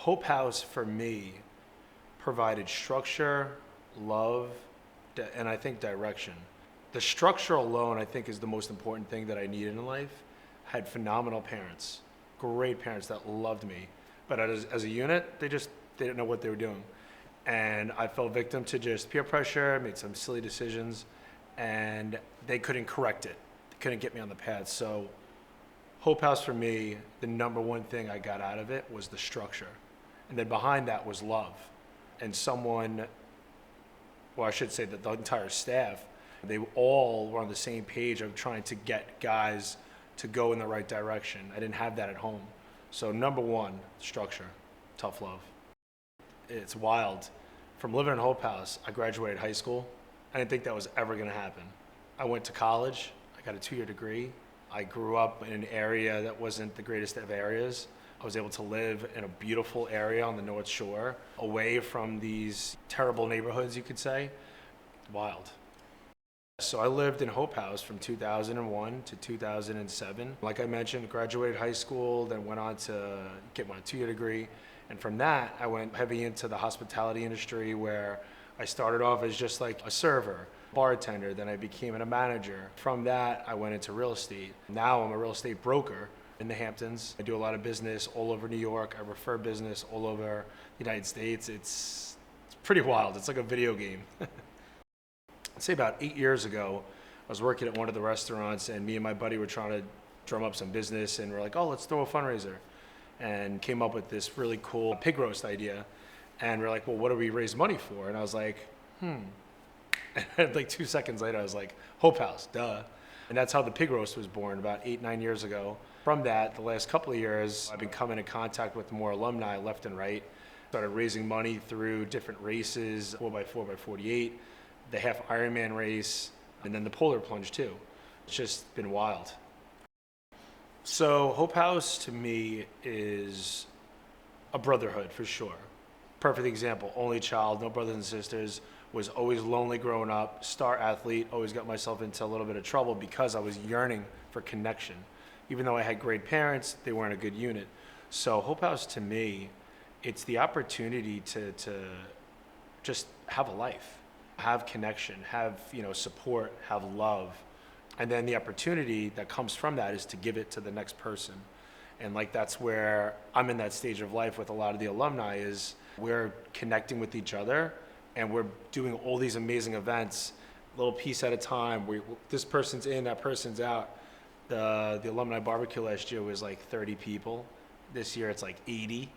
Hope House for me provided structure, love, and I think direction. The structure alone, I think, is the most important thing that I needed in life. I had phenomenal parents, great parents that loved me, but as a unit, they didn't know what they were doing. And I fell victim to just peer pressure, made some silly decisions, and they couldn't correct it. They couldn't get me on the path. So Hope House for me, the number one thing I got out of it was the structure. And then behind that was love. And someone, well, I should say that the entire staff, they all were on the same page of trying to get guys to go in the right direction. I didn't have that at home. So number one, structure, tough love. It's wild. From living in Hope House, I graduated high school. I didn't think that was ever gonna happen. I went to college, I got a 2-year degree. I grew up in an area that wasn't the greatest of areas. I was able to live in a beautiful area on the North Shore, away from these terrible neighborhoods, you could say. Wild. So I lived in Hope House from 2001 to 2007. Like I mentioned, graduated high school, then went on to get my 2-year degree. And from that, I went heavy into the hospitality industry, where I started off as just like a server, bartender, then I became a manager. From that, I went into real estate. Now I'm a real estate broker in the Hamptons. I do a lot of business all over New York. I refer business all over the United States. It's pretty wild. It's like a video game. I'd say about 8 years ago, I was working at one of the restaurants, and me and my buddy were trying to drum up some business, and we're like, oh, let's throw a fundraiser. And came up with this really cool pig roast idea. And we're like, well, what do we raise money for? And I was like, And like 2 seconds later, I was like, Hope House, duh. And that's how the pig roast was born about 8-9 years ago. From that, the last couple of years, I've been coming in contact with more alumni left and right. Started raising money through different races, 4x4x48, the half Ironman race, and then the polar plunge too. It's just been wild. So Hope House to me is a brotherhood for sure. Perfect example, only child, no brothers and sisters, was always lonely growing up, star athlete, always got myself into a little bit of trouble because I was yearning for connection. Even though I had great parents, they weren't a good unit. So Hope House to me, it's the opportunity to just have a life, have connection, have support, have love. And then the opportunity that comes from that is to give it to the next person. And like that's where I'm in that stage of life with a lot of the alumni, is we're connecting with each other and we're doing all these amazing events, a little piece at a time. This person's in, that person's out. The alumni barbecue last year was like 30 people. This year it's like 80.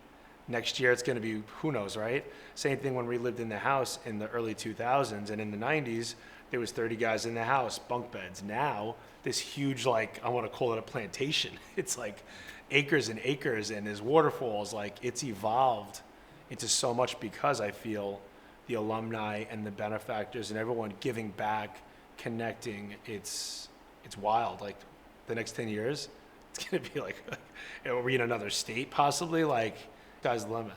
Next year it's gonna be, who knows, right? Same thing when we lived in the house in the early 2000s, and in the 90s, there was 30 guys in the house, bunk beds. Now, this huge, like, I wanna call it a plantation. It's like acres and acres, and there's waterfalls. Like, it's evolved into so much because I feel the alumni and the benefactors and everyone giving back, connecting. It's wild. Like, the next 10 years, it's gonna be like, are we in another state possibly? Like, sky's the limit.